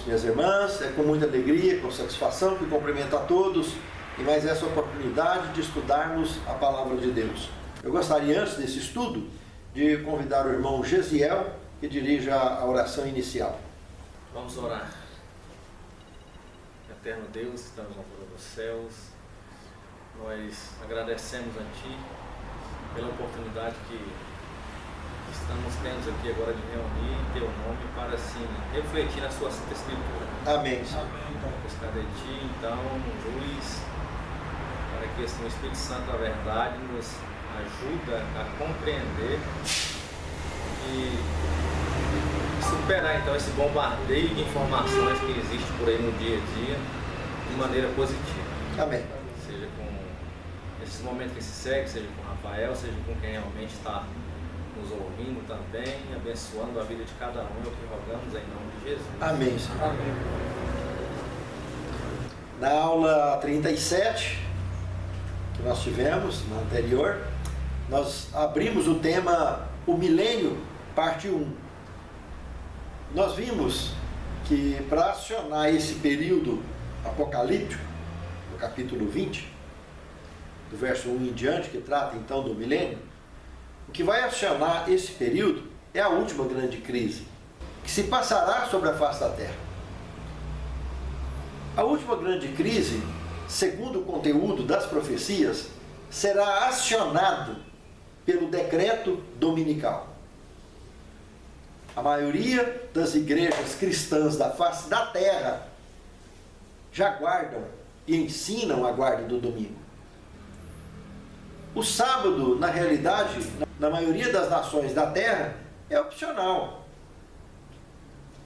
minhas irmãs, é com muita alegria, com satisfação que cumprimento a todos em mais essa oportunidade de estudarmos a Palavra de Deus. Eu gostaria, antes desse estudo, de convidar o irmão Gesiel, que dirija a oração inicial. Vamos orar. Eterno Deus, que estás na altura dos céus, nós agradecemos a Ti pela oportunidade que estamos tendo aqui agora de reunir em Teu nome para, assim, refletir na Sua Santa Escritura. Amém. Buscar de Ti, então, luz, para que, assim, o Espírito Santo, a verdade, nos ajuda a compreender e superar, então, esse bombardeio de informações que existe por aí no dia a dia de maneira positiva. Amém. Seja com esses momentos que se segue, seja com o Rafael, seja com quem realmente está nos ouvindo também, abençoando a vida de cada um, é o que rogamos em nome de Jesus. Amém, Senhor. Amém. Na aula 37, que nós tivemos, na anterior, nós abrimos o tema O Milênio, parte 1. Nós vimos que para acionar esse período apocalíptico, no capítulo 20, do verso 1 em diante, que trata então do milênio, o que vai acionar esse período é a última grande crise, que se passará sobre a face da terra. A última grande crise, segundo o conteúdo das profecias, será acionado pelo decreto dominical. A maioria das igrejas cristãs da face da terra já guardam e ensinam a guarda do domingo. O sábado, na realidade, na maioria das nações da terra, é opcional.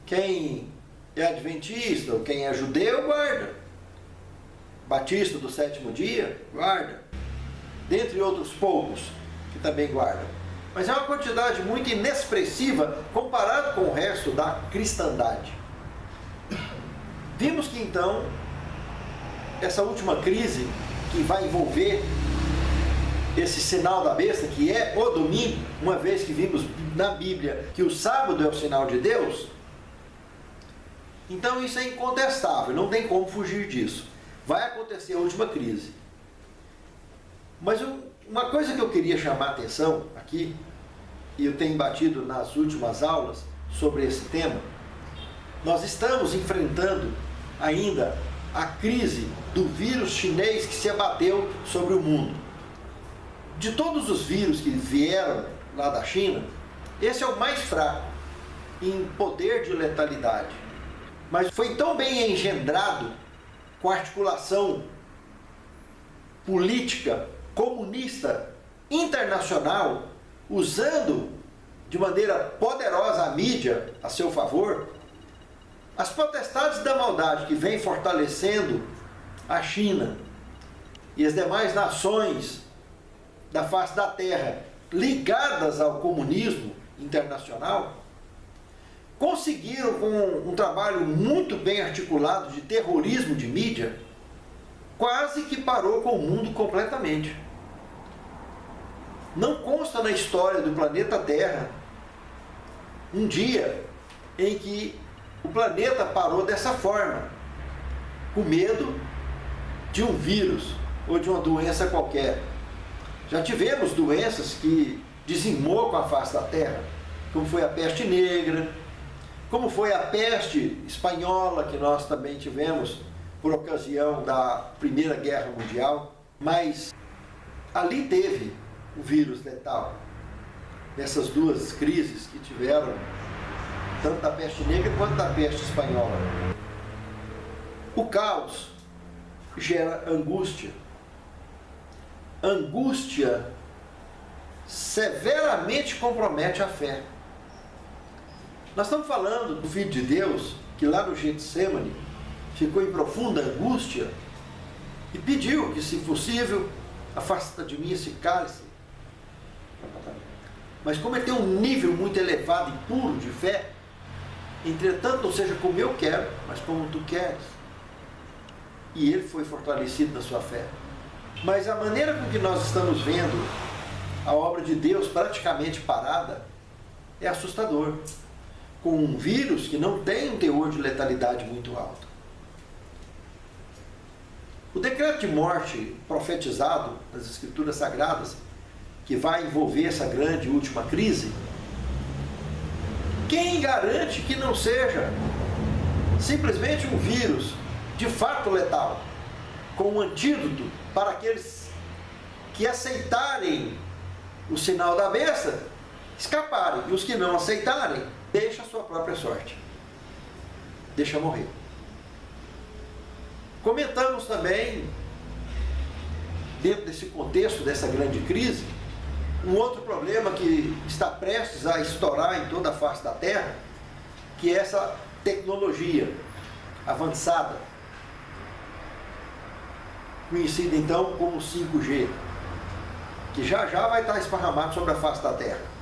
Quem é adventista ou quem é judeu, guarda. Batista do sétimo dia, guarda. Dentre outros poucos que também guardam. Mas é uma quantidade muito inexpressiva comparado com o resto da cristandade. Vimos que então, essa última crise que vai envolver esse sinal da besta, que é o domingo, uma vez que vimos na Bíblia que o sábado é o sinal de Deus, então isso é incontestável, não tem como fugir disso. Vai acontecer a última crise. Mas uma coisa que eu queria chamar a atenção aqui, e eu tenho batido nas últimas aulas sobre esse tema, nós estamos enfrentando ainda a crise do vírus chinês que se abateu sobre o mundo. De todos os vírus que vieram lá da China, esse é o mais fraco em poder de letalidade. Mas foi tão bem engendrado com a articulação política comunista internacional, usando de maneira poderosa a mídia a seu favor, as potestades da maldade que vem fortalecendo a China e as demais nações da face da terra ligadas ao comunismo internacional, conseguiram, com um trabalho muito bem articulado de terrorismo de mídia, quase que parou com o mundo completamente. Não consta na história do planeta Terra um dia em que o planeta parou dessa forma, com medo de um vírus ou de uma doença qualquer. Já tivemos doenças que dizimou com a face da terra, como foi a peste negra, como foi a peste espanhola, que nós também tivemos por ocasião da Primeira Guerra Mundial, mas ali teve o vírus letal, nessas duas crises que tiveram, tanto da peste negra quanto da peste espanhola. O caos gera angústia. Angústia severamente compromete a fé. Nós estamos falando do Filho de Deus, que lá no Getsêmani ficou em profunda angústia e pediu que, se possível, afasta de mim esse cálice. Mas como ele tem um nível muito elevado e puro de fé, entretanto, não seja como eu quero, mas como tu queres. E ele foi fortalecido na sua fé. Mas a maneira com que nós estamos vendo a obra de Deus praticamente parada é assustador. com um vírus que não tem um teor de letalidade muito alto. O decreto de morte profetizado nas Escrituras Sagradas, que vai envolver essa grande última crise, quem garante que não seja simplesmente um vírus de fato letal, com um antídoto para aqueles que aceitarem o sinal da besta, escaparem, e os que não aceitarem, deixa a sua própria sorte, deixa morrer. Comentamos também, dentro desse contexto dessa grande crise, um outro problema que está prestes a estourar em toda a face da Terra, que é essa tecnologia avançada, conhecida então como 5G, que já já vai estar esparramado sobre a face da Terra,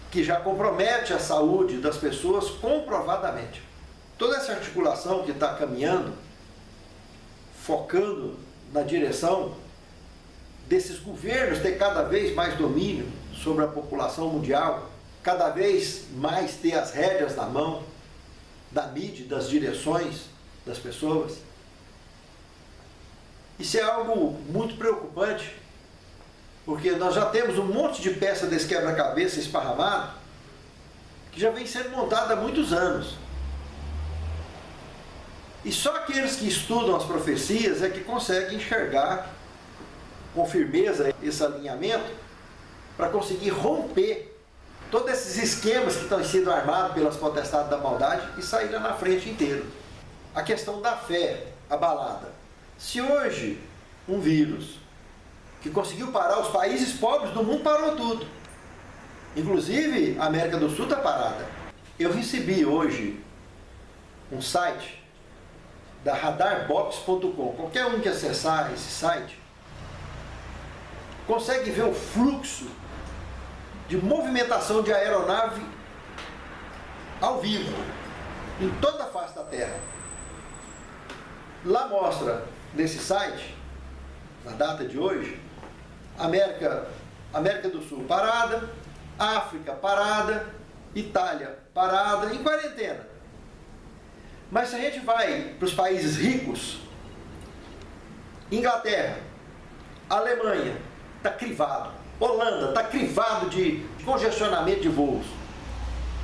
que já compromete a saúde das pessoas comprovadamente. Toda essa articulação que está caminhando, focando na direção desses governos ter cada vez mais domínio sobre a população mundial, cada vez mais ter as rédeas na mão da mídia, das direções das pessoas. Isso é algo muito preocupante, porque nós já temos um monte de peça desse quebra-cabeça esparramado, que já vem sendo montado há muitos anos. E só aqueles que estudam as profecias é que conseguem enxergar com firmeza esse alinhamento para conseguir romper todos esses esquemas que estão sendo armados pelas potestades da maldade e sair lá na frente inteiro. A questão da fé abalada. Se hoje um vírus que conseguiu parar os países pobres do mundo, parou tudo. Inclusive a América do Sul está parada. Eu recebi hoje um site da radarbox.com. Qualquer um que acessar esse site consegue ver o fluxo de movimentação de aeronave ao vivo em toda a face da Terra. Lá mostra, nesse site, na data de hoje, América do Sul parada, África parada, Itália parada, em quarentena. Mas se a gente vai para os países ricos, Inglaterra, Alemanha, está crivado. Holanda está crivado de congestionamento de voos.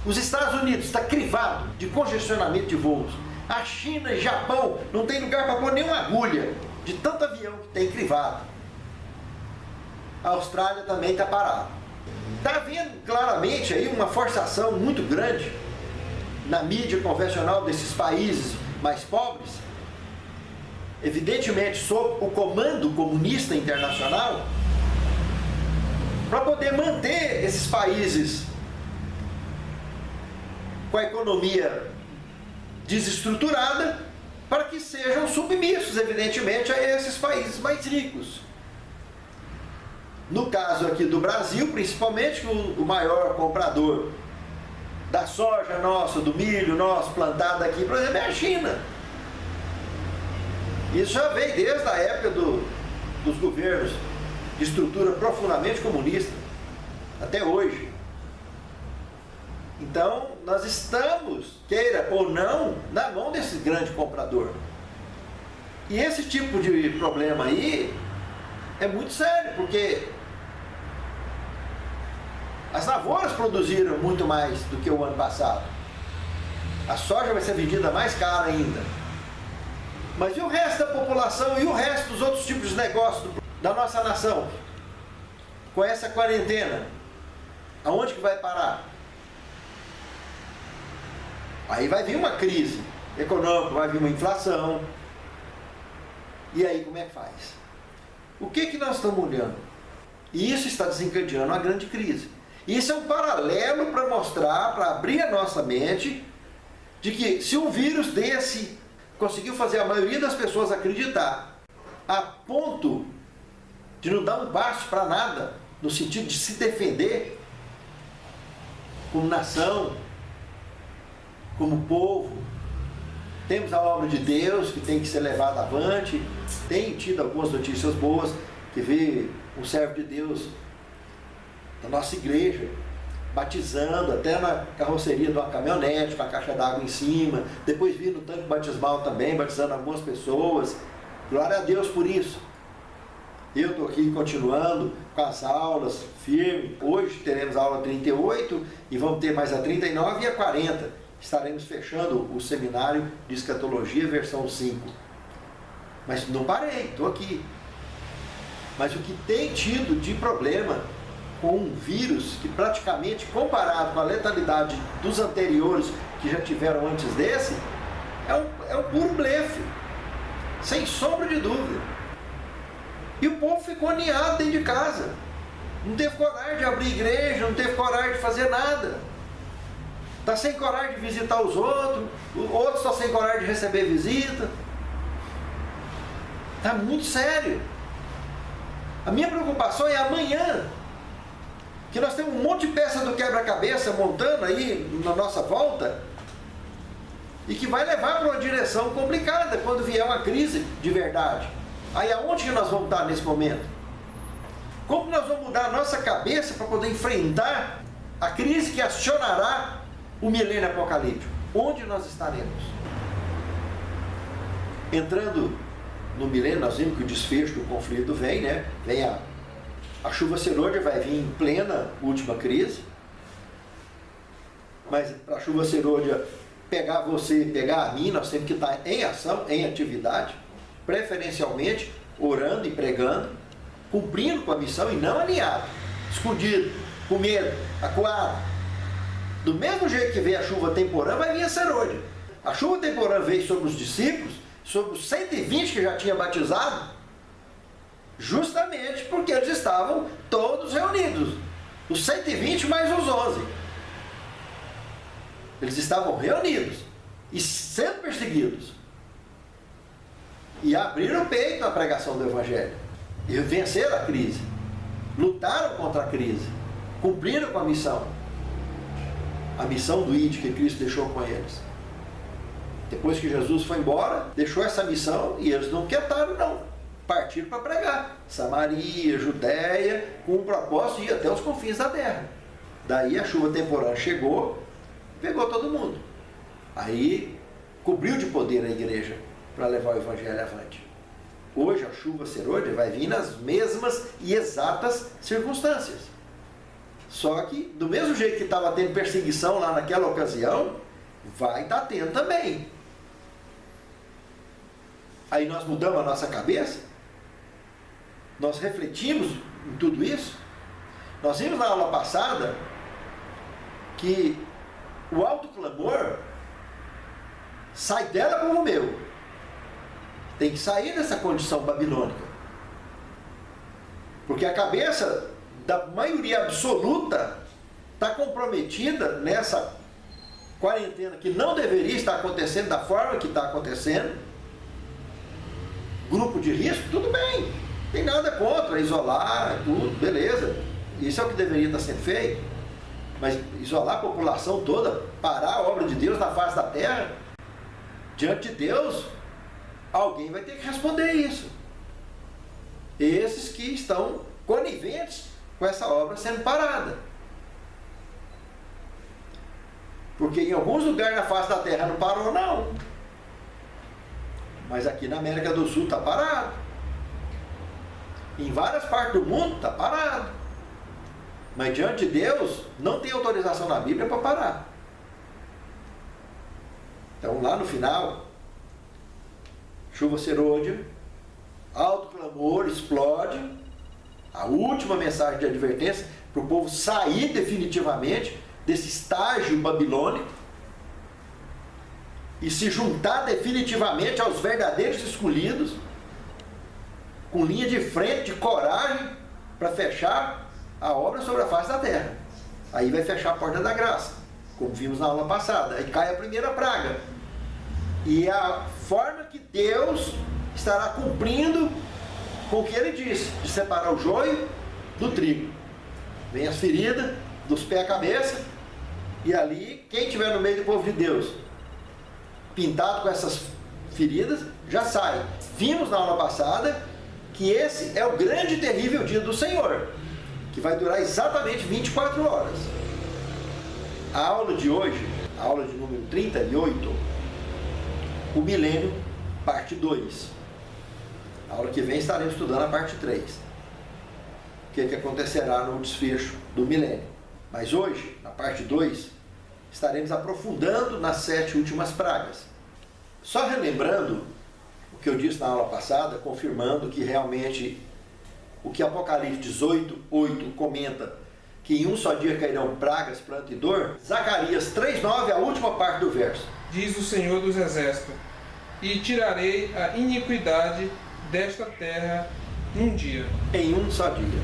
Os Estados Unidos está crivado de congestionamento de voos. A China e Japão não tem lugar para pôr nenhuma agulha de tanto avião que tem crivado. A Austrália também está parada. Está havendo claramente aí uma forçação muito grande na mídia convencional desses países mais pobres, evidentemente sob o comando comunista internacional, para poder manter esses países com a economia desestruturada, para que sejam submissos, evidentemente, a esses países mais ricos. No caso aqui do Brasil, principalmente, o maior comprador da soja nossa, do milho nosso plantado aqui, por exemplo, é a China. Isso já veio desde a época dos governos de estrutura profundamente comunista, até hoje. Então, nós estamos, queira ou não, na mão desse grande comprador. E esse tipo de problema aí é muito sério, porque as lavouras produziram muito mais do que o ano passado. A soja vai ser vendida mais cara ainda. Mas e o resto da população e o resto dos outros tipos de negócios da nossa nação? Com essa quarentena, aonde que vai parar? Aí vai vir uma crise econômica, vai vir uma inflação. E aí como é que faz? O que nós estamos olhando? E isso está desencadeando uma grande crise. Isso é um paralelo para mostrar, para abrir a nossa mente, de que se um vírus desse conseguiu fazer a maioria das pessoas acreditar, a ponto de não dar um passo para nada, no sentido de se defender, como nação, como povo, temos a obra de Deus que tem que ser levada avante, tem tido algumas notícias boas, que vê um servo de Deus da nossa igreja batizando, até na carroceria de uma caminhonete, com a caixa d'água em cima, depois vi no tanque batismal também, batizando algumas pessoas. Glória a Deus por isso. Eu estou aqui continuando com as aulas, firme. Hoje teremos a aula 38 e vamos ter mais a 39 e a 40. Estaremos fechando o seminário de escatologia versão 5. Mas não parei, estou aqui. Mas o que tem tido de problema com um vírus que praticamente, comparado com a letalidade dos anteriores que já tiveram antes desse, é um puro blefe, sem sombra de dúvida. E o povo ficou aninhado dentro de casa, não teve coragem de abrir igreja, não teve coragem de fazer nada, está sem coragem de visitar os outros estão sem coragem de receber visita. Está muito sério. A minha preocupação é amanhã, que nós temos um monte de peça do quebra-cabeça montando aí na nossa volta e que vai levar para uma direção complicada quando vier uma crise de verdade. Aí aonde que nós vamos estar nesse momento? Como nós vamos mudar a nossa cabeça para poder enfrentar a crise que acionará o milênio apocalíptico? Onde nós estaremos? Entrando no milênio, nós vimos que o desfecho do conflito vem, né? Vem a chuva serôdia, vai vir em plena última crise. Mas para a chuva serôdia pegar você, pegar a mim, nós temos que estar em ação, em atividade, preferencialmente orando e pregando, cumprindo com a missão e não alinhado, escondido, com medo, acuado. Do mesmo jeito que veio a chuva temporã, vai vir a serôdia. A chuva temporã veio sobre os discípulos, sobre os 120 que já tinha batizado, justamente porque eles estavam todos reunidos. Os 120 mais os 11. Eles estavam reunidos e sendo perseguidos. E abriram o peito à pregação do Evangelho. E venceram a crise. Lutaram contra a crise. Cumpriram com a missão. A missão do ID que Cristo deixou com eles. Depois que Jesus foi embora, deixou essa missão e eles não quietaram não. Partiram para pregar. Samaria, Judéia, com o propósito de ir até os confins da terra. Daí a chuva temporã chegou, pegou todo mundo. Aí cobriu de poder a igreja para levar o Evangelho avante. Hoje a chuva serôdia vai vir nas mesmas e exatas circunstâncias. Só que, do mesmo jeito que estava tendo perseguição lá naquela ocasião, vai estar tendo também. Aí nós mudamos a nossa cabeça, nós refletimos em tudo isso. Nós vimos na aula passada que o alto clamor sai dela como o meu. Tem que sair dessa condição babilônica. Porque a cabeça da maioria absoluta está comprometida nessa quarentena que não deveria estar acontecendo da forma que está acontecendo. Grupo de risco, tudo bem, tem nada contra, isolar, tudo, beleza. Isso é o que deveria estar sendo feito. Mas isolar a população toda, parar a obra de Deus na face da terra, diante de Deus, alguém vai ter que responder isso. Esses que estão coniventes com essa obra sendo parada. Porque em alguns lugares na face da terra não parou não. Mas aqui na América do Sul está parado. Em várias partes do mundo está parado. Mas diante de Deus não tem autorização na Bíblia para parar. Então lá no final, chuva serôdia, alto clamor, explode. A última mensagem de advertência para o povo sair definitivamente desse estágio babilônico e se juntar definitivamente aos verdadeiros escolhidos, com linha de frente, de coragem, para fechar a obra sobre a face da terra. Aí vai fechar a porta da graça, como vimos na aula passada. Aí cai a primeira praga. E é a forma que Deus estará cumprindo com o que Ele disse, de separar o joio do trigo. Vem as feridas, dos pés à cabeça, e ali, quem estiver no meio do povo de Deus, pintado com essas feridas, já sai. Vimos na aula passada que esse é o grande e terrível dia do Senhor, que vai durar exatamente 24 horas. A aula de hoje, a aula de número 38, o milênio, parte 2. A aula que vem estaremos estudando a parte 3. O que acontecerá no desfecho do milênio. Mas hoje, na parte 2, estaremos aprofundando nas 7 últimas pragas. Só relembrando o que eu disse na aula passada, confirmando que realmente o que Apocalipse 18:8 comenta, que em um só dia cairão pragas, pranto e dor. Zacarias 3:9, a última parte do verso. Diz o Senhor dos Exércitos: e tirarei a iniquidade desta terra num dia. Em um só dia.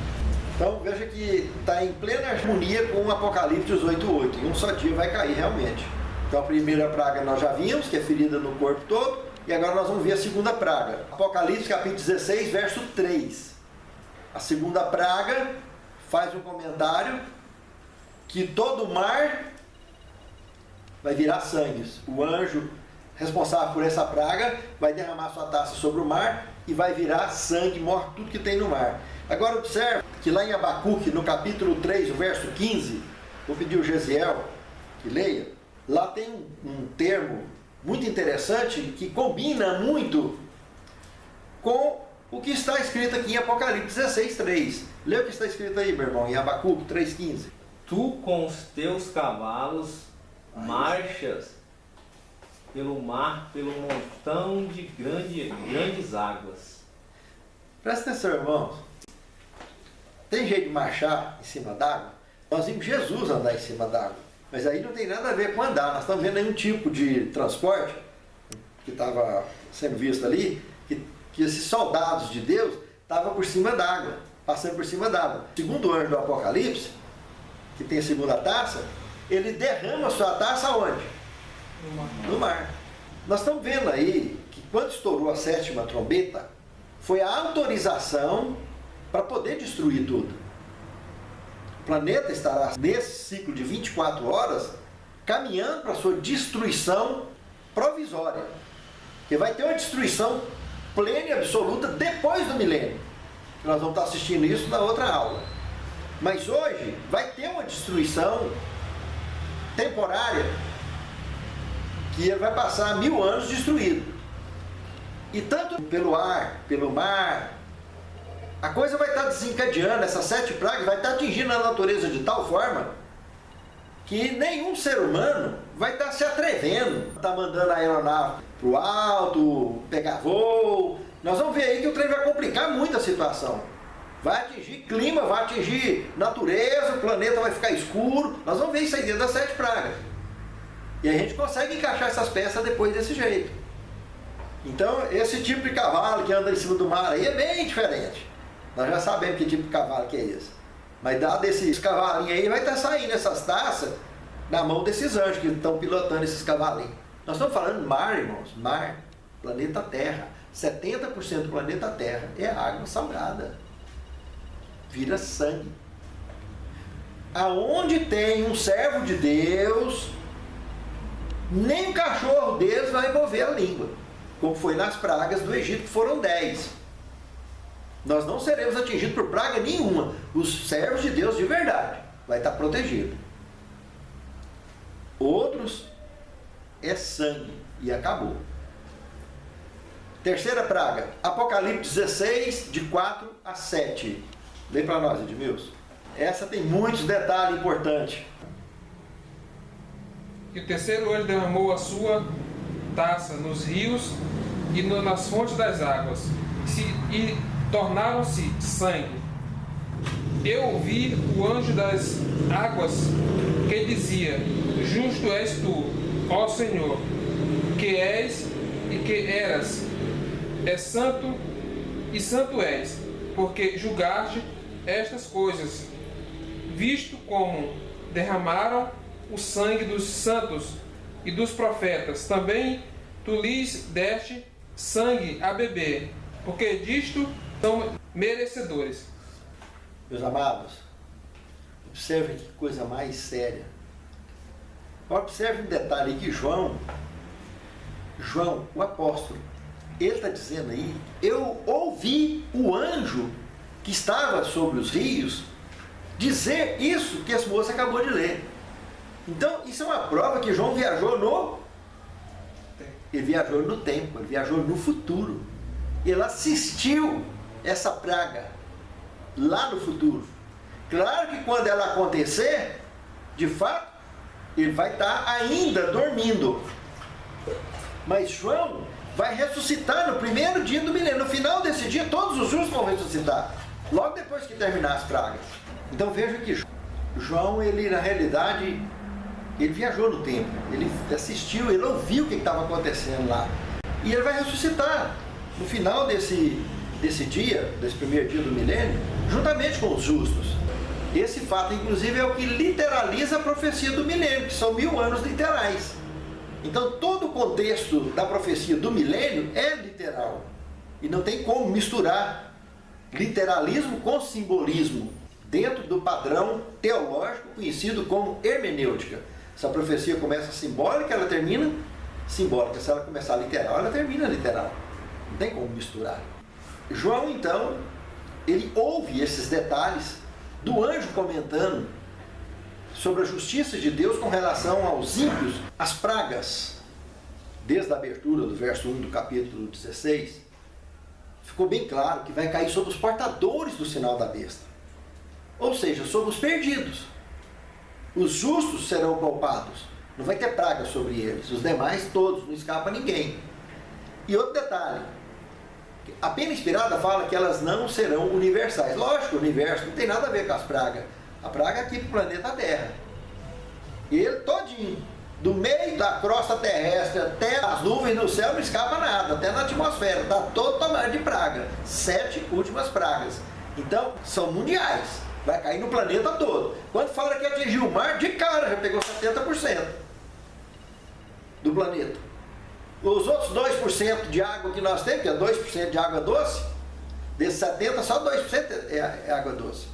Então veja que está em plena harmonia com o Apocalipse 18:8. Em um só dia vai cair realmente. Então a primeira praga nós já vimos, que é ferida no corpo todo, e agora nós vamos ver a segunda praga. Apocalipse capítulo 16, verso 3. A segunda praga faz um comentário que todo o mar vai virar sangue. O anjo responsável por essa praga vai derramar sua taça sobre o mar e vai virar sangue, morre tudo que tem no mar. Agora observe que lá em Abacuque, no capítulo 3, o verso 15, vou pedir o Gesiel que leia, lá tem um termo muito interessante que combina muito com o que está escrito aqui em Apocalipse 16:3. Lê o que está escrito aí, meu irmão, em Abacuque 3:15. Tu com os teus cavalos marchas pelo mar, pelo montão de grandes águas. Presta atenção, irmãos. Tem jeito de marchar em cima d'água? Nós vimos Jesus andar em cima d'água. Mas aí não tem nada a ver com andar. Nós estamos vendo aí um tipo de transporte que estava sendo visto ali, que esses soldados de Deus estavam por cima d'água, passando por cima d'água. Segundo o anjo do Apocalipse, que tem a segunda taça, ele derrama a sua taça onde? No mar. Nós estamos vendo aí que quando estourou a 7ª trombeta, foi a autorização para poder destruir tudo. O planeta estará nesse ciclo de 24 horas caminhando para a sua destruição provisória. Porque vai ter uma destruição plena e absoluta depois do milênio. Nós vamos estar assistindo isso na outra aula. Mas hoje vai ter uma destruição temporária que ele vai passar 1000 anos destruído. E tanto pelo ar, pelo mar, a coisa vai estar desencadeando, essas 7 pragas vai estar atingindo a natureza de tal forma que nenhum ser humano vai estar se atrevendo, está mandando a aeronave para o alto, pegar voo. Nós vamos ver aí que o trem vai complicar muito a situação. Vai atingir clima, vai atingir natureza, o planeta vai ficar escuro. Nós vamos ver isso aí dentro das 7 pragas. E a gente consegue encaixar essas peças depois desse jeito. Então, esse tipo de cavalo que anda em cima do mar aí é bem diferente. Nós já sabemos que tipo de cavalo que é esse. Mas dado esses cavalinhos aí, vai estar saindo essas taças na mão desses anjos que estão pilotando esses cavalinhos. Nós estamos falando mar, irmãos. Mar, planeta Terra. 70% do planeta Terra é água salgada. Vira sangue. Aonde tem um servo de Deus, nem o cachorro deles vai mover a língua, como foi nas pragas do Egito, que foram 10. Nós não seremos atingidos por praga nenhuma. Os servos de Deus de verdade vai estar protegido. Outros é sangue e acabou. Terceira praga, Apocalipse 16, de 4 a 7. Lê para nós, Edmilson. Essa tem muitos detalhes importantes. E o terceiro anjo derramou a sua taça nos rios e nas fontes das águas, e tornaram-se sangue. Eu ouvi o anjo das águas que dizia: Justo és tu, ó Senhor, que és e que eras, és santo e santo és, porque julgaste estas coisas, visto como derramaram o sangue dos santos e dos profetas. Também tu lhes deste sangue a beber, porque disto são merecedores. Meus amados, observem que coisa mais séria. Observe um detalhe que João, o apóstolo, ele está dizendo aí: eu ouvi o anjo que estava sobre os rios dizer isso que essa moça acabou de ler. Então, isso é uma prova que João viajou no tempo, ele viajou no futuro. Ele assistiu essa praga lá no futuro. Claro que quando ela acontecer, de fato, ele vai estar ainda dormindo. Mas João vai ressuscitar no primeiro dia do milênio. No final desse dia, todos os justos vão ressuscitar. Logo depois que terminar as pragas. Então veja que João, ele na realidade, ele viajou no tempo. Ele assistiu, ele ouviu o que estava acontecendo lá. E ele vai ressuscitar no final desse dia, desse primeiro dia do milênio, juntamente com os justos. Esse fato, inclusive, é o que literaliza a profecia do milênio, que são 1000 anos literais. Então, todo o contexto da profecia do milênio é literal. E não tem como misturar literalismo com simbolismo, dentro do padrão teológico conhecido como hermenêutica. Se a profecia começa simbólica, ela termina simbólica. Se ela começar literal, ela termina literal. Não tem como misturar. João, então, ele ouve esses detalhes do anjo comentando sobre a justiça de Deus com relação aos ímpios, as pragas. Desde a abertura do verso 1 do capítulo 16, ficou bem claro que vai cair sobre os portadores do sinal da besta. Ou seja, sobre os perdidos. Os justos serão poupados. Não vai ter praga sobre eles. Os demais todos, não escapa ninguém. E outro detalhe. A pena inspirada fala que elas não serão universais. Lógico, o universo não tem nada a ver com as pragas. A praga é aqui para o planeta Terra. E ele todinho, do meio da crosta terrestre até as nuvens no céu, não escapa nada, até na atmosfera. Está todo tamanho de praga. 7 últimas pragas. Então, são mundiais. Vai cair no planeta todo. Quando fala que atingiu o mar, de cara já pegou 70% do planeta. Os outros 2% de água que nós temos, que é 2% de água doce, desses 70%, só 2% é água doce.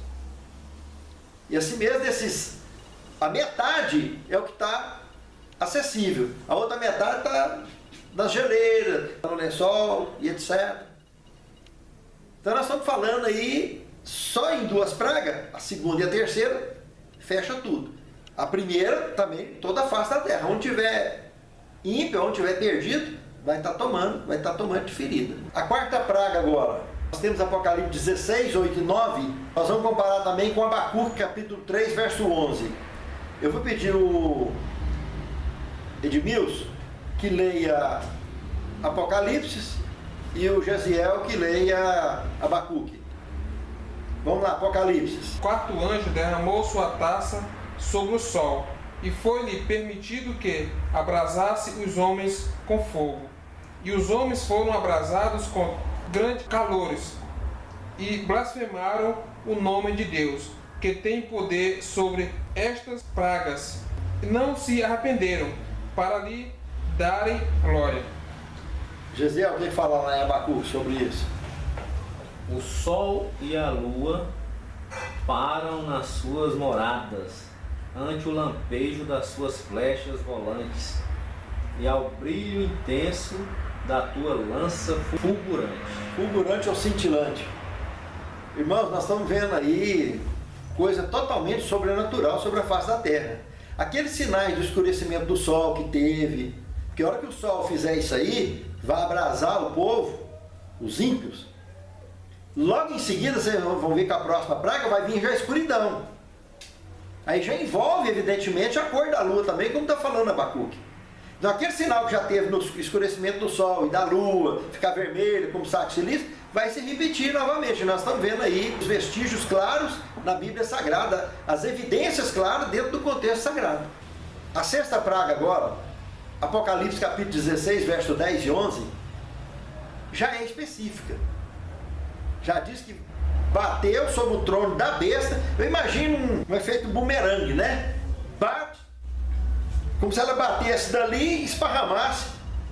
E assim mesmo, a metade é o que está acessível. A outra metade está nas geleiras, está no lençol e etc. Então nós estamos falando aí só em 2 pragas, a segunda e a terceira, fecha tudo. A primeira também, toda a face da terra. Onde tiver ímpio, onde tiver perdido, vai estar tomando de ferida. A quarta praga agora, nós temos Apocalipse 16, 8 e 9, nós vamos comparar também com Abacuque, capítulo 3, verso 11. Eu vou pedir o Edmilson que leia Apocalipse e o Gesiel que leia Abacuque. Vamos lá, Apocalipse. O quarto anjo derramou sua taça sobre o sol, e foi-lhe permitido que abrasasse os homens com fogo. E os homens foram abrasados com grandes calores, e blasfemaram o nome de Deus, que tem poder sobre estas pragas, e não se arrependeram, para lhe darem glória. Gesiel, o que fala lá em Abacuque sobre isso? O sol e a lua param nas suas moradas, ante o lampejo das suas flechas volantes, e ao brilho intenso da tua lança fulgurante. Fulgurante ou cintilante. Irmãos, nós estamos vendo aí coisa totalmente sobrenatural sobre a face da terra. Aqueles sinais do escurecimento do sol que teve, que a hora que o sol fizer isso aí, vai abrasar o povo, os ímpios. Logo em seguida, vocês vão ver que a próxima praga vai vir já a escuridão. Aí já envolve, evidentemente, a cor da lua também, como está falando Abacuque. Então, aquele sinal que já teve no escurecimento do sol e da lua, ficar vermelho, como saco de silício, vai se repetir novamente. Nós estamos vendo aí os vestígios claros na Bíblia Sagrada, as evidências claras dentro do contexto sagrado. A sexta praga agora, Apocalipse capítulo 16, verso 10 e 11, já é específica. Já diz que bateu sobre o trono da besta. Eu imagino um efeito bumerangue, né? Bate, como se ela batesse dali e esparramasse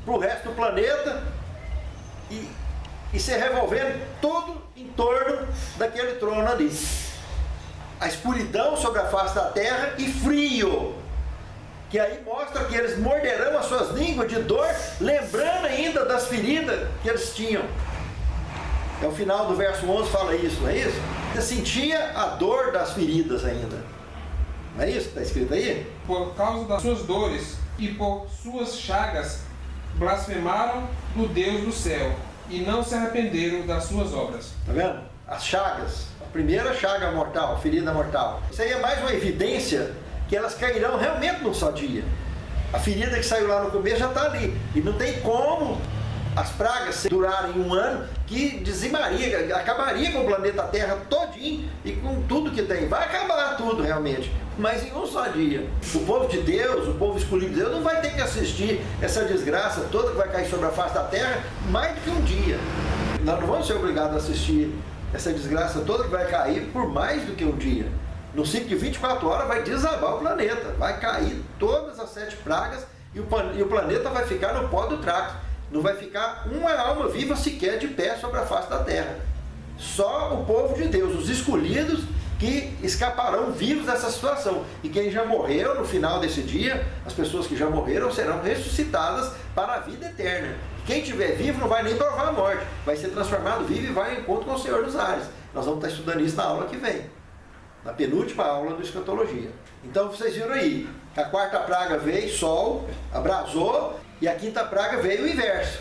para o resto do planeta e se revolvendo todo em torno daquele trono ali. A escuridão sobre a face da terra e frio, que aí mostra que eles morderão as suas línguas de dor, lembrando ainda das feridas que eles tinham. É o final do verso 11 fala isso, não é isso? Você sentia a dor das feridas ainda. Não é isso que está escrito aí? Por causa das suas dores e por suas chagas, blasfemaram do Deus do céu e não se arrependeram das suas obras. Está vendo? As chagas. A primeira chaga mortal, ferida mortal. Isso aí é mais uma evidência que elas cairão realmente num só dia. A ferida que saiu lá no começo já está ali. E não tem como as pragas durarem um ano, que dizimaria, acabaria com o planeta Terra todinho e com tudo que tem. Vai acabar tudo realmente, mas em um só dia. O povo de Deus, o povo escolhido de Deus, não vai ter que assistir essa desgraça toda que vai cair sobre a face da Terra mais do que um dia. Nós não vamos ser obrigados a assistir essa desgraça toda que vai cair por mais do que um dia. No ciclo de 24 horas vai desabar o planeta, vai cair todas as 7 pragas e o planeta vai ficar no pó do traque. Não vai ficar uma alma viva sequer de pé sobre a face da terra. Só o povo de Deus, os escolhidos, que escaparão vivos dessa situação. E quem já morreu no final desse dia, as pessoas que já morreram serão ressuscitadas para a vida eterna. Quem estiver vivo não vai nem provar a morte, vai ser transformado vivo e vai ao encontro com o Senhor dos ares. Nós vamos estar estudando isso na aula que vem, na penúltima aula do Escatologia. Então vocês viram aí, que a 4ª praga veio, sol, abrasou, e a 5ª praga veio o inverso,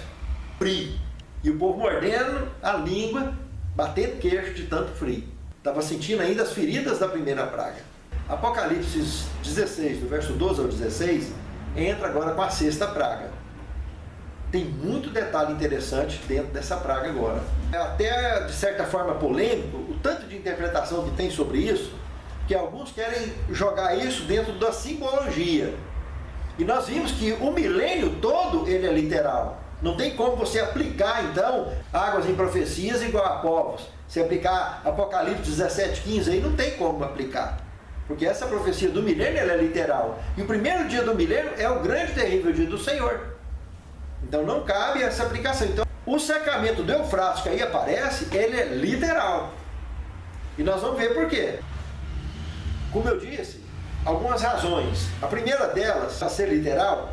frio. E o povo mordendo a língua, batendo queixo de tanto frio. Estava sentindo ainda as feridas da primeira praga. Apocalipse 16, do verso 12 ao 16, entra agora com a 6ª praga. Tem muito detalhe interessante dentro dessa praga agora. É até, de certa forma, polêmico, o tanto de interpretação que tem sobre isso, que alguns querem jogar isso dentro da simbologia. E nós vimos que o milênio todo, ele é literal. Não tem como você aplicar, então, águas em profecias igual a povos. Se aplicar Apocalipse 17:15, aí não tem como aplicar. Porque essa profecia do milênio, ela é literal. E o primeiro dia do milênio é o grande e terrível dia do Senhor. Então não cabe essa aplicação. Então, o secamento do Eufrates que aí aparece, ele é literal. E nós vamos ver por quê. Como eu disse, algumas razões. A primeira delas, para ser literal,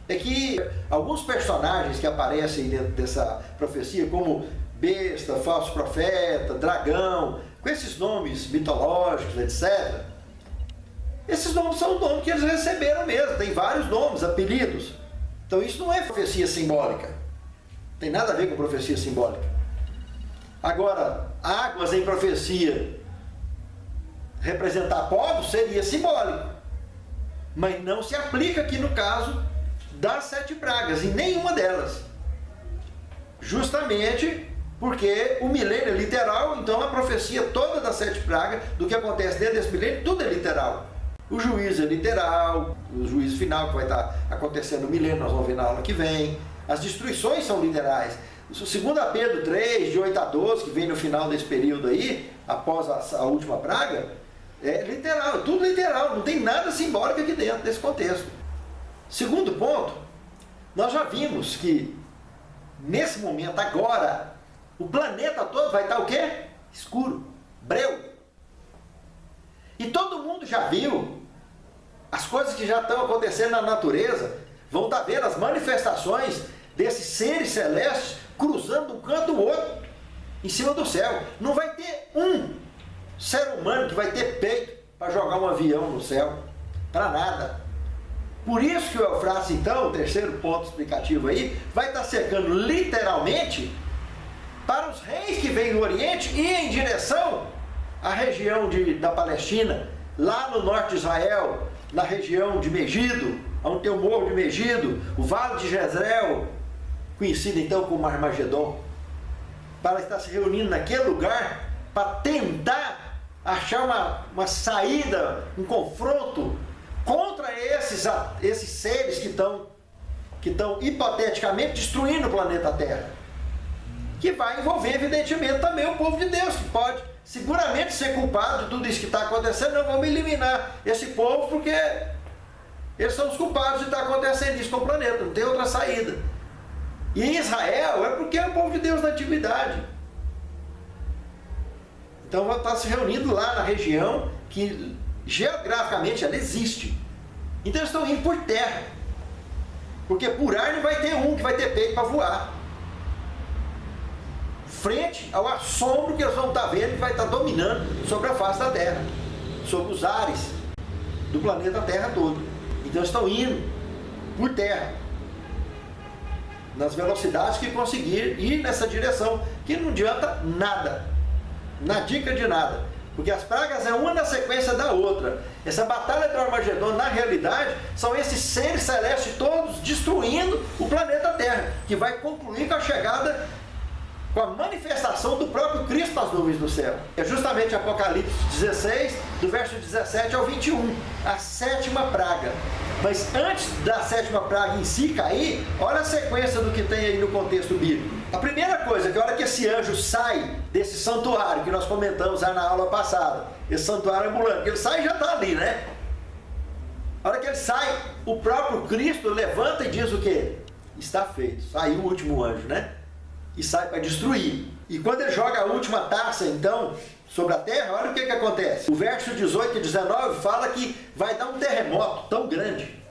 é que alguns personagens que aparecem dentro dessa profecia, como besta, falso profeta, dragão, com esses nomes mitológicos, etc., esses nomes são nomes que eles receberam mesmo, tem vários nomes, apelidos. Então isso não é profecia simbólica, não tem nada a ver com profecia simbólica. Agora, águas em profecia representar povos seria simbólico, mas não se aplica aqui no caso das 7 pragas, em nenhuma delas. Justamente porque o milênio é literal, então a profecia toda das 7 pragas, do que acontece dentro desse milênio, tudo é literal. O juízo é literal, o juízo final que vai estar acontecendo no milênio, nós vamos ver na aula que vem. As destruições são literais. Segundo Pedro 3, de 8 a 12, que vem no final desse período aí, após a última praga, é literal, tudo literal, não tem nada simbólico aqui dentro desse contexto. Segundo ponto, nós já vimos que nesse momento agora, o planeta todo vai estar o quê? Escuro, breu. E todo mundo já viu as coisas que já estão acontecendo na natureza, vão estar vendo as manifestações desses seres celestes cruzando um canto do outro, em cima do céu. Não vai ter um ser humano que vai ter peito para jogar um avião no céu, para nada. Por isso que o Eufrates, então, o terceiro ponto explicativo aí, vai estar cercando literalmente para os reis que vêm do Oriente e em direção à região da Palestina, lá no norte de Israel, na região de Megido, onde tem o morro de Megido, o vale de Jezreel, conhecido então como Armagedon, para estar se reunindo naquele lugar para tentar achar uma saída, um confronto contra esses seres que estão hipoteticamente destruindo o planeta Terra, que vai envolver evidentemente também o povo de Deus, que pode seguramente ser culpado de tudo isso que está acontecendo. Não vamos eliminar esse povo porque eles são os culpados de estar acontecendo isso com o planeta, não tem outra saída. E Israel é porque é o povo de Deus da antiguidade. Então vai estar se reunindo lá na região que geograficamente ela existe. Então eles estão indo por terra, porque por ar não vai ter um que vai ter peito para voar, frente ao assombro que eles vão estar vendo, que vai estar dominando sobre a face da terra. sobre os ares do planeta Terra todo. Então estão indo por terra, nas velocidades que conseguir ir nessa direção, que não adianta nada, na dica de nada, porque as pragas é uma na sequência da outra. Essa batalha do Armagedon, na realidade, são esses seres celestes todos destruindo o planeta Terra, que vai concluir com a chegada, com a manifestação do próprio Cristo nas nuvens do céu. É justamente Apocalipse 16, do verso 17 ao 21, a sétima praga. Mas antes da sétima praga em si cair, olha a sequência do que tem aí no contexto bíblico. A primeira coisa, que a hora que esse anjo sai desse santuário, que nós comentamos já na aula passada, esse santuário ambulante, que ele sai e já está ali, né? A hora que ele sai, o próprio Cristo levanta e diz o quê? Está feito. Saiu o último anjo, né? E sai para destruir. E quando ele joga a última taça, então, sobre a terra, olha o que acontece. O verso 18 e 19 fala que vai dar um terremoto tão grande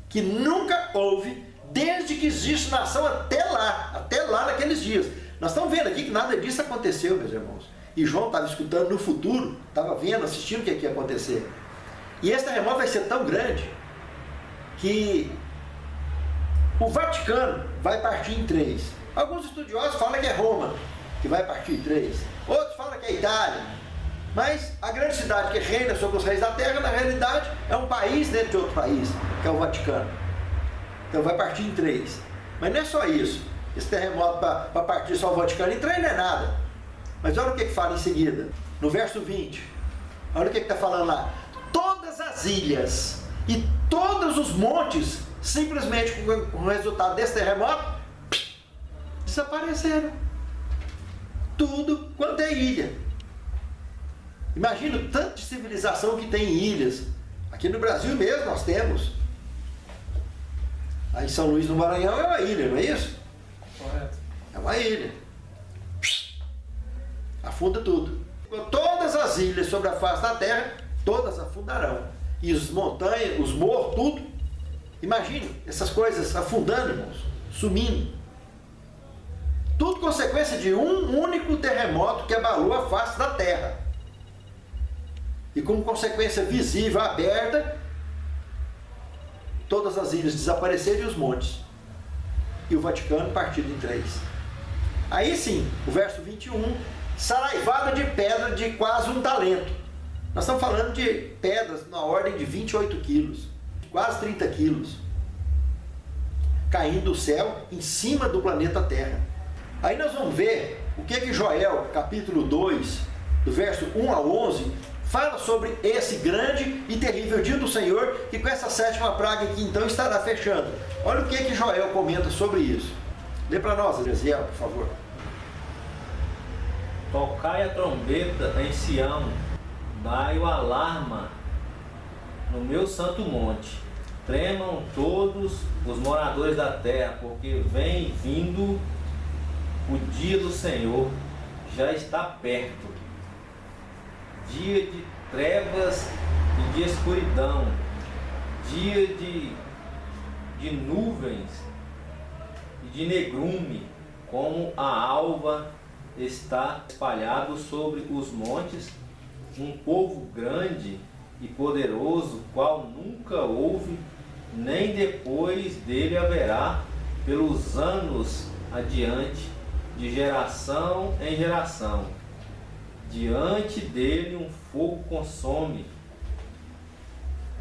que nunca houve desde que existe nação até lá naqueles dias. Nós estamos vendo aqui que nada disso aconteceu, meus irmãos. E João estava escutando no futuro, estava vendo, assistindo o que ia acontecer. E esse terremoto vai ser tão grande que o Vaticano vai partir em 3. Alguns estudiosos falam que é Roma, que vai partir em 3. Outros falam que é Itália. Mas a grande cidade que reina sobre os reis da terra, na realidade, é um país dentro de outro país, que é o Vaticano. Então vai partir em 3. Mas não é só isso. Esse terremoto para partir só o Vaticano em 3 não é nada. Mas olha o que fala em seguida. No verso 20. Olha o que está falando lá. Todas as ilhas e todos os montes, simplesmente com o resultado desse terremoto, desapareceram. Tudo quanto é ilha. Imagina o tanto de civilização que tem em ilhas. Aqui no Brasil mesmo nós temos. Aí São Luís do Maranhão é uma ilha, não é isso? Correto. É uma ilha. Afunda tudo. Todas as ilhas sobre a face da terra, todas afundarão. E as montanhas, os morros, tudo. Imagine essas coisas afundando, irmãos, sumindo. Tudo consequência de um único terremoto que abalou a face da terra. E como consequência visível, aberta, todas as ilhas desapareceram e os montes. E o Vaticano partido em 3. Aí sim, o verso 21, saraivada de pedra de quase 1 talento. Nós estamos falando de pedras na ordem de 28 quilos, quase 30 quilos, caindo do céu em cima do planeta Terra. Aí nós vamos ver o que Joel, capítulo 2, do verso 1 ao 11, fala sobre esse grande e terrível dia do Senhor, que com essa sétima praga aqui então estará fechando. Olha o que Joel comenta sobre isso. Lê para nós, Ezequiel, por favor. Tocai a trombeta em Sião, dai o alarma no meu santo monte. Tremam todos os moradores da terra, porque vem vindo o dia do Senhor, já está perto. Dia de trevas e de escuridão, dia de nuvens e de negrume, como a alva está espalhado sobre os montes, um povo grande e poderoso, qual nunca houve, nem depois dele haverá, pelos anos adiante, de geração em geração. Diante dele um fogo consome,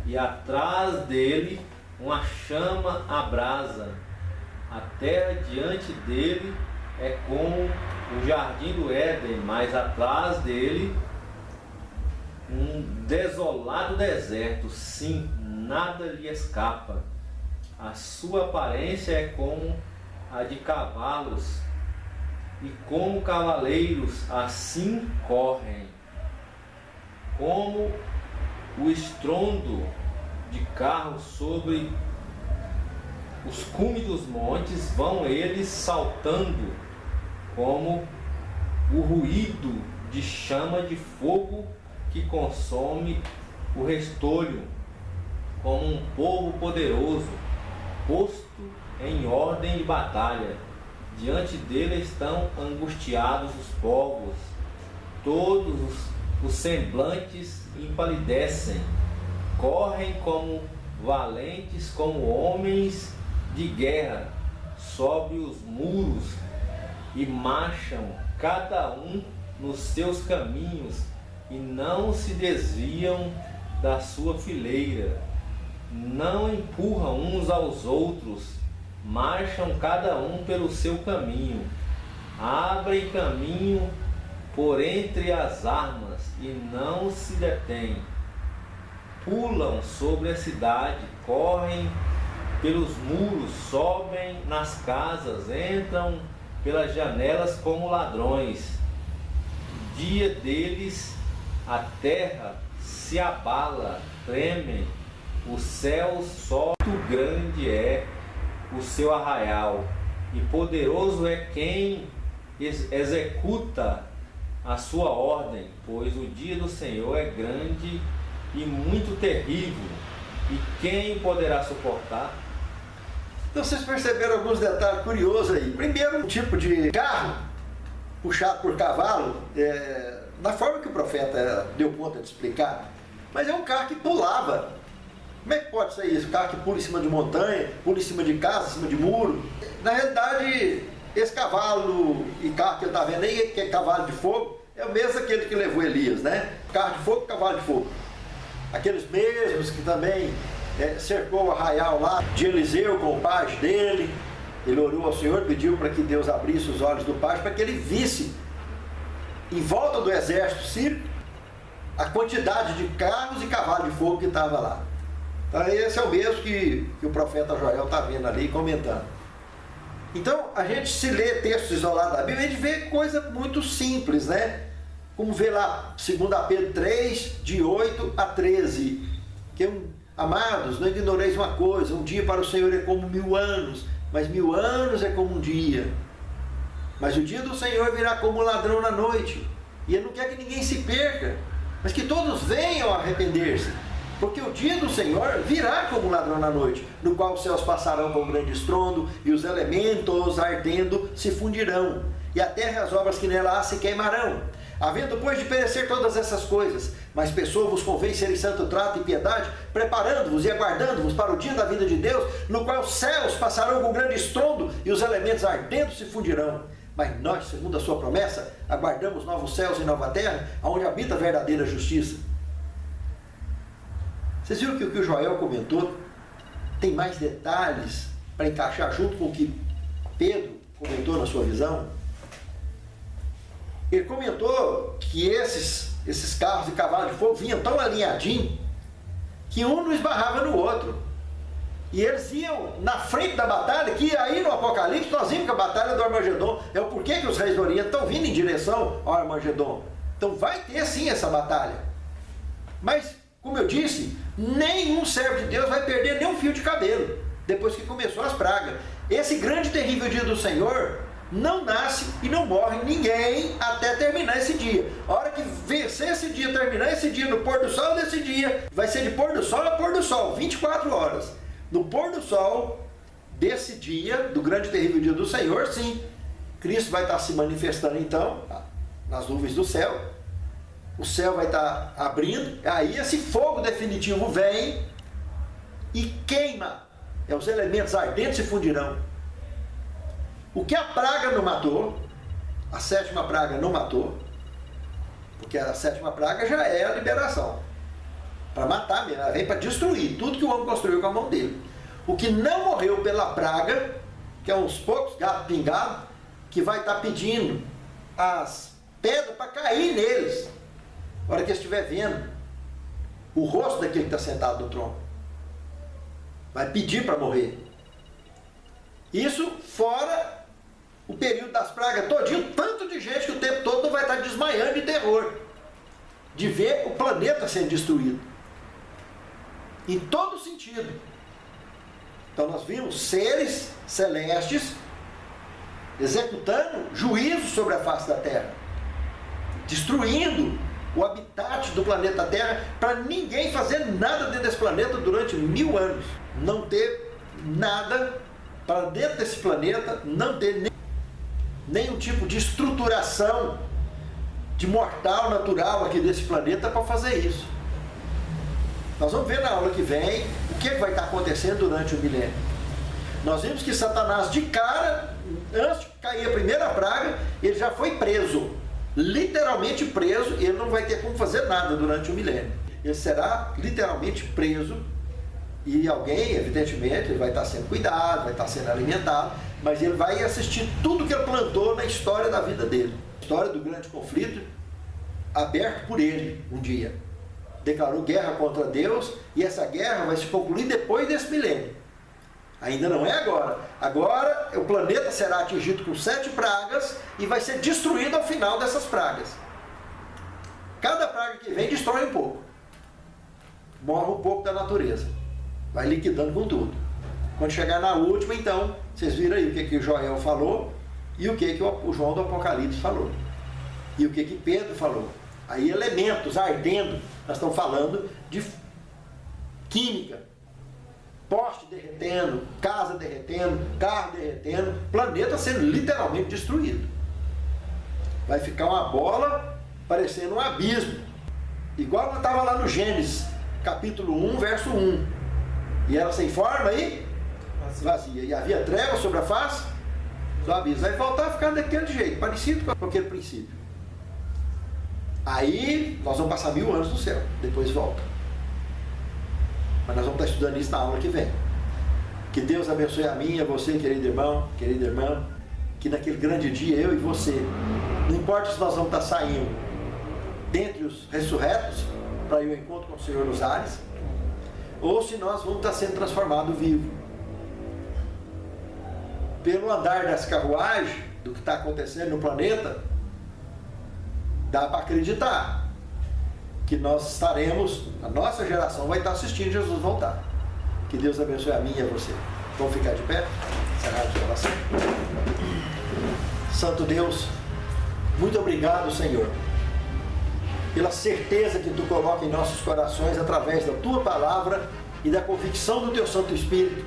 e atrás dele uma chama abrasa. A terra diante dele é como o jardim do Éden, mas atrás dele um desolado deserto. Sim, nada lhe escapa. A sua aparência é como a de cavalos, e como cavaleiros assim correm. Como o estrondo de carros sobre os cumes dos montes, vão eles saltando, como o ruído de chama de fogo que consome o restolho, como um povo poderoso, posto em ordem de batalha. Diante dele estão angustiados os povos, todos os semblantes empalidecem, correm como valentes, como homens de guerra, sobe os muros e marcham cada um nos seus caminhos e não se desviam da sua fileira, não empurram uns aos outros, marcham cada um pelo seu caminho, abrem caminho por entre as armas e não se detêm, pulam sobre a cidade, correm pelos muros, sobem nas casas, entram pelas janelas como ladrões. Dia deles a terra se abala, tremem, os céus, só grande é o seu arraial, e poderoso é quem executa a sua ordem, pois o dia do Senhor é grande e muito terrível, e quem o poderá suportar? Então vocês perceberam alguns detalhes curiosos aí. Primeiro, um tipo de carro puxado por cavalo, na forma que o profeta deu conta de explicar, mas é um carro que pulava. Como é que pode ser isso? Um carro que pula em cima de montanha, pula em cima de casa, em cima de muro. Na realidade, esse cavalo e carro que ele está vendo aí, que é cavalo de fogo, é o mesmo aquele que levou Elias, né? Carro de fogo, cavalo de fogo. Aqueles mesmos que também cercou o arraial lá de Eliseu com o pajem dele. Ele orou ao Senhor, pediu para que Deus abrisse os olhos do pajem, para que ele visse em volta do exército sírio a quantidade de carros e cavalos de fogo que estava lá. Então esse é o mesmo que o profeta Joel está vendo ali e comentando. Então a gente se lê textos isolados da Bíblia, a gente vê coisa muito simples, né? Como vê lá 2 Pedro 3, de 8 a 13, que amados, não ignoreis uma coisa, um dia para o Senhor é como 1000 anos, mas 1000 anos é como um dia. Mas o dia do Senhor virá como um ladrão na noite, e Ele não quer que ninguém se perca, mas que todos venham a arrepender-se, porque o dia do Senhor virá como um ladrão na noite, no qual os céus passarão com um grande estrondo, e os elementos ardendo se fundirão, e a terra e as obras que nela há se queimarão. Havendo, pois, de perecer todas essas coisas, mas pessoa vos convém ser em santo trato e piedade, preparando-vos e aguardando-vos para o dia da vinda de Deus, no qual os céus passarão com grande estrondo e os elementos ardendo se fundirão. Mas nós, segundo a sua promessa, aguardamos novos céus e nova terra, onde habita a verdadeira justiça. Vocês viram que o que o Joel comentou tem mais detalhes para encaixar junto com o que Pedro comentou na sua visão? Ele comentou que esses carros e cavalos de fogo vinham tão alinhadinhos que um não esbarrava no outro. E eles iam na frente da batalha, que aí no Apocalipse nós vimos que a batalha do Armagedon é o porquê que os reis do Oriente estão vindo em direção ao Armagedon. Então vai ter sim essa batalha. Mas, como eu disse, nenhum servo de Deus vai perder nem um fio de cabelo depois que começou as pragas. Esse grande e terrível dia do Senhor não nasce e não morre ninguém até terminar esse dia. A hora que vencer esse dia, terminar esse dia, no pôr do sol desse dia, vai ser de pôr do sol a pôr do sol, 24 horas. No pôr do sol desse dia, do grande e terrível dia do Senhor, sim, Cristo vai estar se manifestando então, nas nuvens do céu, o céu vai estar abrindo, aí esse fogo definitivo vem e queima, os elementos ardentes se fundirão. O que a praga não matou, a 7ª praga não matou, porque a 7ª praga já é a liberação, para matar mesmo, ela vem para destruir tudo que o homem construiu com a mão dele. O que não morreu pela praga, que é uns poucos gatos pingados, que vai estar pedindo as pedras para cair neles, na hora que eles estiver vendo o rosto daquele que está sentado no trono, vai pedir para morrer. Isso fora o período das pragas todinho, tanto de gente que o tempo todo não vai estar desmaiando de terror, de ver o planeta sendo destruído, em todo sentido. Então nós vimos seres celestes executando juízo sobre a face da Terra, destruindo o habitat do planeta Terra, para ninguém fazer nada dentro desse planeta durante 1000 anos, não ter nada para dentro desse planeta, não ter nenhum tipo de estruturação de mortal natural aqui desse planeta para fazer isso. Nós vamos ver na aula que vem o que vai estar acontecendo durante o milênio. Nós vimos que Satanás, de cara, antes de cair a primeira praga, ele já foi preso, literalmente preso, e ele não vai ter como fazer nada durante o milênio. Ele será literalmente preso, e alguém, evidentemente, ele vai estar sendo cuidado, vai estar sendo alimentado, mas ele vai assistir tudo que ele plantou na história da vida dele. A história do grande conflito, aberto por ele um dia. Declarou guerra contra Deus, e essa guerra vai se concluir depois desse milênio. Ainda não é agora. Agora o planeta será atingido com 7 pragas e vai ser destruído ao final dessas pragas. Cada praga que vem destrói um pouco. Morre um pouco da natureza. Vai liquidando com tudo. Quando chegar na última, então, vocês viram aí o que o Joel falou e o que o João do Apocalipse falou. E o que Pedro falou. Aí elementos ardendo, nós estamos falando de química. Poste derretendo, casa derretendo, carro derretendo, planeta sendo literalmente destruído. Vai ficar uma bola parecendo um abismo. Igual estava lá no Gênesis, capítulo 1, verso 1. E ela sem forma e vazia. E havia trevas sobre a face do abismo. Vai voltar a ficar daquele jeito, parecido com aquele princípio. Aí nós vamos passar 1000 anos no céu, depois volta. Mas nós vamos estar estudando isso na aula que vem. Que Deus abençoe a mim, a você, querido irmão, querida irmã, que naquele grande dia, eu e você, não importa se nós vamos estar saindo dentre os ressurretos, para ir ao encontro com o Senhor nos ares, ou se nós vamos estar sendo transformados vivo. Pelo andar das carruagens, do que está acontecendo no planeta, dá para acreditar que nós estaremos, a nossa geração vai estar assistindo Jesus voltar. Que Deus abençoe a mim e a você. Vamos ficar de pé? Encerrar a oração. Santo Deus, muito obrigado, Senhor, pela certeza que Tu coloca em nossos corações através da Tua palavra e da convicção do Teu Santo Espírito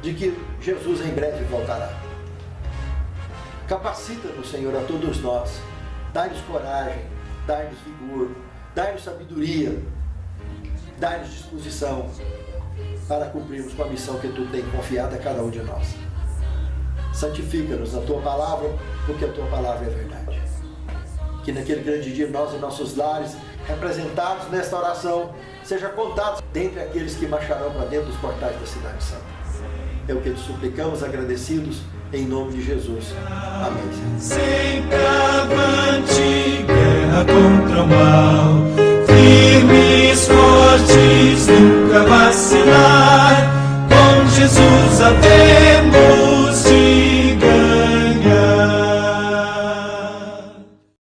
de que Jesus em breve voltará. Capacita-nos, Senhor, a todos nós. Dai-nos coragem, dai-nos vigor, dai-nos sabedoria, dai-nos disposição para cumprirmos com a missão que Tu tem confiado a cada um de nós. Santifica-nos na Tua palavra, porque a Tua palavra é verdade. Que naquele grande dia nós e nossos lares, representados nesta oração, sejam contados dentre aqueles que marcharão para dentro dos portais da Cidade Santa. É o que te suplicamos, agradecidos, em nome de Jesus. Amém. Sempre avante, guerra contra o mal, firmes, fortes, nunca vacilar, com Jesus a